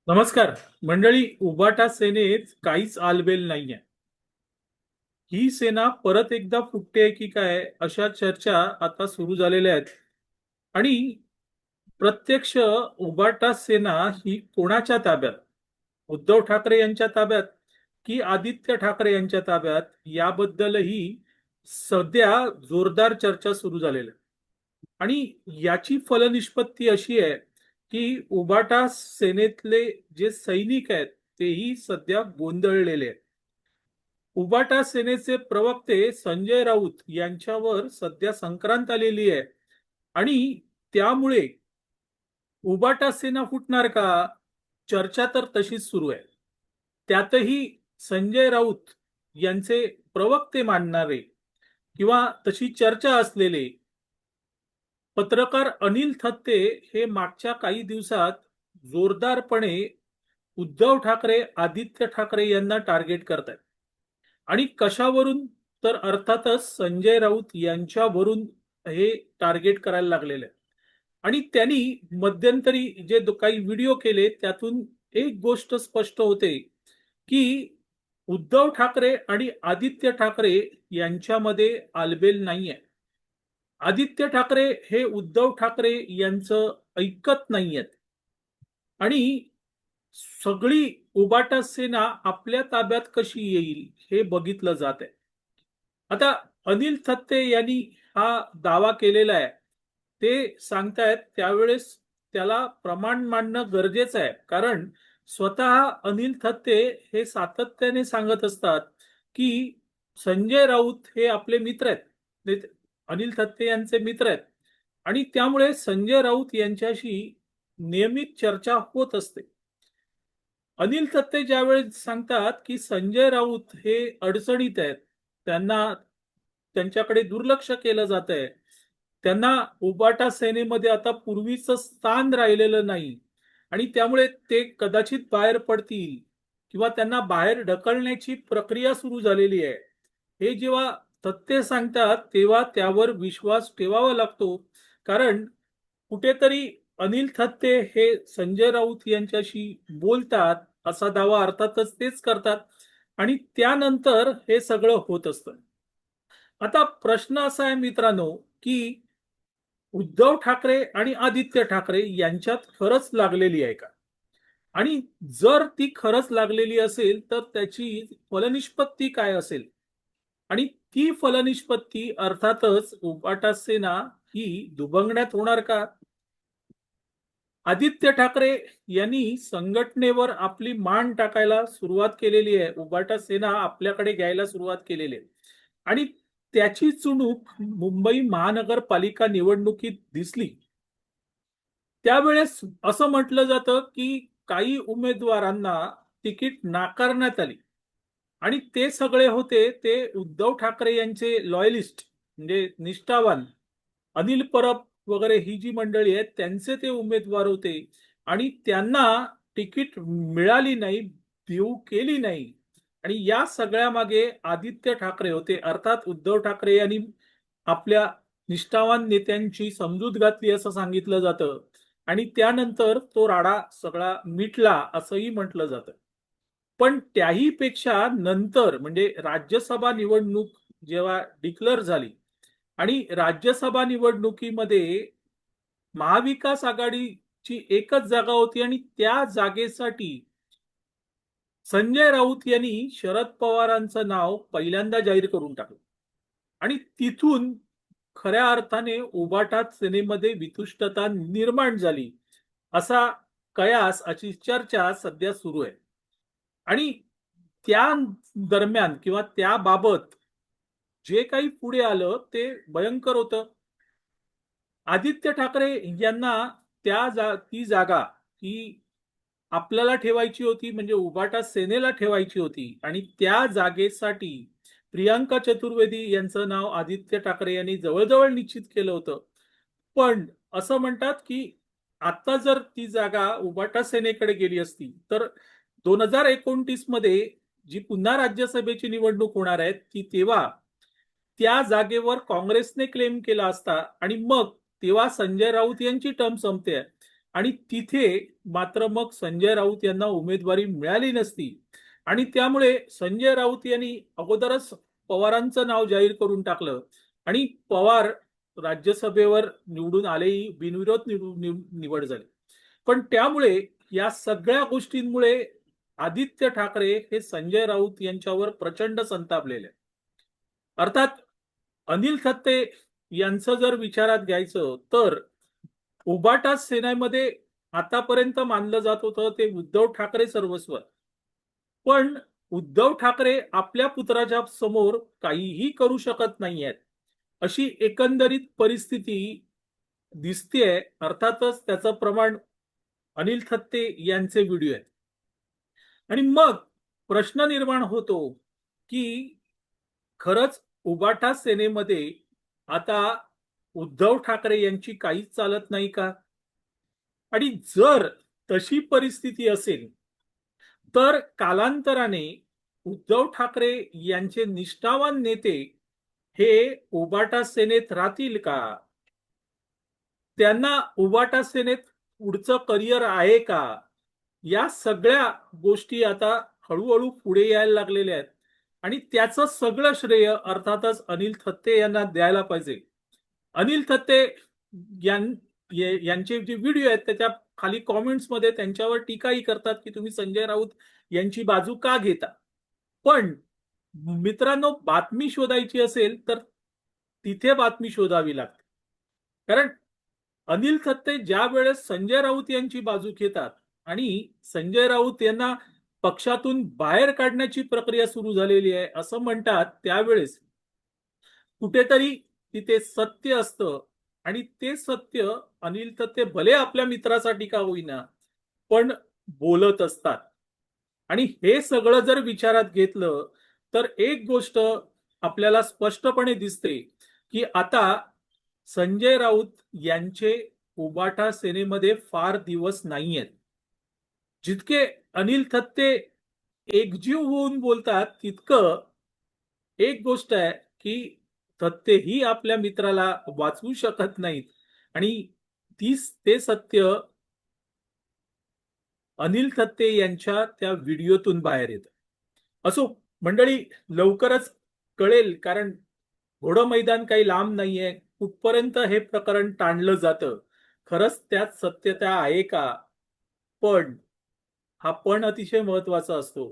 नमस्कार मंडळी. उबाटा सेनेत काहीच आलबेल नाहीये. ही सेना परत एकदा फुटते की काय अशा चर्चा आता सुरू झालेल्या आहेत. आणि प्रत्यक्ष उबाटा सेना ही कोणाच्या ताब्यात, उद्धव ठाकरे यांच्या ताब्यात की आदित्य ठाकरे यांच्या ताब्यात, याबद्दलही सध्या जोरदार चर्चा सुरू झालेल्या आहे. आणि याची फलनिष्पत्ती अशी आहे की उबाटा सेनेतले जे सैनिक आहेत तेही सध्या गोंधळलेले आहेत. उबाटा सेनेचे प्रवक्ते संजय राऊत यांच्यावर सध्या संक्रांत आलेली आहे. आणि त्यामुळे उबाटा सेना फुटणार का, चर्चा तर तशीच सुरू आहे. त्यातही संजय राऊत यांचे प्रवक्ते मानणारे किंवा तशी चर्चा असलेले पत्रकार अनिल थत्ते हे मागच्या काही दिवसात जोरदारपणे उद्धव ठाकरे, आदित्य ठाकरे यांना टार्गेट करतायत. आणि कशावरून, तर अर्थातच संजय राऊत यांच्यावरून हे टार्गेट करायला लागलेलं आहे. आणि त्यांनी मध्यंतरी जे काही व्हिडिओ केले त्यातून एक गोष्ट स्पष्ट होते की उद्धव ठाकरे आणि आदित्य ठाकरे यांच्यामध्ये आलबेल नाहीये. आदित्य ठाकरे हे उद्धव ठाकरे यांचं ऐकत नाहीयेत. आणि सगळी उबाटा सेना आपल्या ताब्यात कशी येईल हे बघितलं जात आहे. आता अनिल थत्ते यांनी हा दावा केलेला आहे. ते सांगतायत त्यावेळेस त्याला प्रमाण मांडणं गरजेचं आहे, कारण स्वतः अनिल थत्ते हे सातत्याने सांगत असतात की संजय राऊत हे आपले मित्र आहेत, अनिल थत्ते यांचे मित्र आहेत. आणि त्यामुळे संजय राऊत यांच्याशी नियमित चर्चा होत असते. अनिल थत्ते ज्यावेळेस सांगतात की संजय राऊत हे अडचणीत आहेत, त्यांना त्यांच्याकडे दुर्लक्ष केलं जात आहे, त्यांना उबाटा सेनेमध्ये आता पूर्वीचं स्थान राहिलेलं नाही आणि त्यामुळे ते कदाचित बाहेर पडतील किंवा त्यांना बाहेर ढकलण्याची प्रक्रिया सुरू झालेली आहे, हे जेव्हा थत्ते सांगतात तेव्हा त्यावर विश्वास ठेवावा लागतो. कारण कुठेतरी अनिल थत्ते हे संजय राऊत यांच्याशी बोलतात असा दावा अर्थातच तेच करतात. आणि त्यानंतर हे सगळं होत असतं. आता प्रश्न असा आहे मित्रांनो की उद्धव ठाकरे आणि आदित्य ठाकरे यांच्यात खरंच लागलेली आहे का? आणि जर ती खरंच लागलेली असेल तर त्याची फलनिष्पत्ती काय असेल? आणि ती फलनिष्पत्ती अर्थातच उबाटा सेना ही दुभंगण्यात होणार का? आदित्य ठाकरे यांनी संघटनेवर आपली मान टाकायला सुरुवात केलेली आहे, उबाटा सेना आपल्याकडे घ्यायला सुरुवात केलेली आहे. आणि त्याची चुणूक मुंबई महानगरपालिका निवडणुकीत दिसली. त्यावेळेस असं म्हटलं जातं की काही उमेदवारांना तिकीट नाकारण्यात आली. आणि ते सगळे होते ते उद्धव ठाकरे यांचे लॉयलिस्ट, म्हणजे निष्ठावान, अनिल परब वगैरे ही जी मंडळी आहेत त्यांचे ते उमेदवार होते. आणि त्यांना तिकीट मिळाली नाही, देऊ केली नाही. आणि या सगळ्या मागे आदित्य ठाकरे होते. अर्थात उद्धव ठाकरे यांनी आपल्या निष्ठावान नेत्यांची समजूत घातली असं सांगितलं जातं. आणि त्यानंतर तो राडा सगळा मिटला असंही म्हटलं जातं. पण त्याही पेक्षा नंतर म्हणजे राज्यसभा निवडणूक जेव्हा डिक्लेअर झाली आणि राज्यसभा निवडणुकीमध्ये महाविकास आघाडीची एकच जागा होती आणि त्या जागेसाठी संजय राऊत यांनी शरद पवारांचं नाव पहिल्यांदा जाहीर करून टाकलं. आणि तिथून खऱ्या अर्थाने उबाटा सेनेमध्ये वितुष्टता निर्माण झाली असा कयास, अशी चर्चा सध्या सुरू आहे. आणि त्या दरम्यान किंवा त्याबाबत जे काही पुढे आलं ते भयंकर होतं. आदित्य ठाकरे यांना ती जागा ही आपल्याला ठेवायची होती, म्हणजे उबाटा सेनेला ठेवायची होती. आणि त्या जागेसाठी प्रियांका चतुर्वेदी यांचं नाव आदित्य ठाकरे यांनी जवळजवळ निश्चित केलं होतं. पण असं म्हणतात की आता जर ती जागा उबाटा सेनेकडे गेली असती तर 2029 मध्ये जी पुन्हा राज्यसभेची निवडणूक होणार आहे ती तेव्हा त्या जागेवर काँग्रेसने क्लेम केला असता आणि मग तेव्हा संजय राऊत यांची टर्म संपते. आणि तिथे मात्र मग संजय राऊत यांना उमेदवारी मिळाली नसती आणि त्यामुळे संजय राऊत यांनी अगोदरच पवारांचं नाव जाहीर करून टाकलं आणि पवार राज्यसभेवर निवडून आलेही बिनविरोध निवड झाली. पण त्यामुळे या सगळ्या गोष्टींमुळे आदित्य ठाकरे हे संजय राऊत यांच्यावर प्रचंड संतापलेले. अर्थात अनिल थत्ते यांचं जर विचारात घ्यायचं तर उबाटा सेनेमध्ये आतापर्यंत मानलं जात होतं ते उद्धव ठाकरे सर्वस्व. पण उद्धव ठाकरे आपल्या पुत्राच्या समोर काहीही करू शकत नाहीयेत अशी एकंदरीत परिस्थिती दिसतेय. अर्थातच त्याचं प्रमाण अनिल थत्ते यांचे व्हिडिओ आहेत. आणि मग प्रश्न निर्माण होतो की खरंच उबाटा सेनेमध्ये आता उद्धव ठाकरे यांची काहीच चालत नाही का? आणि जर तशी परिस्थिती असेल तर कालांतराने उद्धव ठाकरे यांचे निष्ठावान नेते हे उबाटा सेनेत राहतील का? त्यांना उबाटा सेनेत पुढचं करिअर आहे का? या सगळ्या गोष्टी आता हळूहळू पुढे यायला लागलेल्या आहेत आणि त्याचं सगळं श्रेय अर्थातच अनिल थत्ते यांना द्यायला पाहिजे. अनिल थत्ते यांचे जे व्हिडिओ आहेत त्याच्या खाली कॉमेंट्समध्ये त्यांच्यावर टीकाही करतात की तुम्ही संजय राऊत यांची बाजू का घेता. पण मित्रांनो, बातमी शोधायची असेल तर तिथे बातमी शोधावी लागते. कारण अनिल थत्ते ज्या वेळेस संजय राऊत यांची बाजू घेतात आणि संजय राऊत यांना पक्षातून बाहेर काढण्याची प्रक्रिया सुरू झालेली आहे असं म्हणतात, त्यावेळेस कुठेतरी तिथे सत्य असतं आणि ते सत्य अनिल थत्ते भले आपल्या मित्रासाठी का होईना पण बोलत असतात. आणि हे सगळं जर विचारात घेतलं तर एक गोष्ट आपल्याला स्पष्टपणे दिसते की आता संजय राऊत यांचे उबाटा सेनेमध्ये फार दिवस नाहीयेत. जितके अनिल थत्ते एकजीव होऊन बोलतात तितकं एक गोष्ट आहे की थत्ते ही आपल्या मित्राला वाचवू शकत नाहीत आणि ते सत्य अनिल थत्ते यांच्या त्या व्हिडिओतून बाहेर येतं. असो मंडळी, लवकरच कळेल, कारण घोडं मैदान काही लांब नाहीये. कुठपर्यंत हे प्रकरण ताणलं जातं, खरंच त्यात सत्यता आहे का? पण हा पण अतिशय महत्वाचा असतो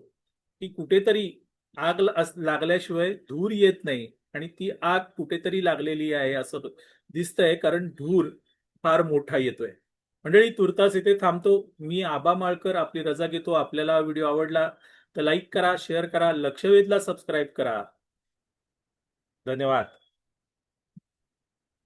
की कुठेतरी आग लागल्याशिवाय धूर येत नाही आणि ती आग कुठेतरी लागलेली आहे असं दिसतंय, कारण धूर फार मोठा येतोय. मंडळी, तुर्तास इथे थांबतो. मी आबा माळकर आपली रजा घेतो. आपल्याला व्हिडिओ आवडला तर लाईक करा, शेअर करा, लक्षवेधला सबस्क्राईब करा. धन्यवाद.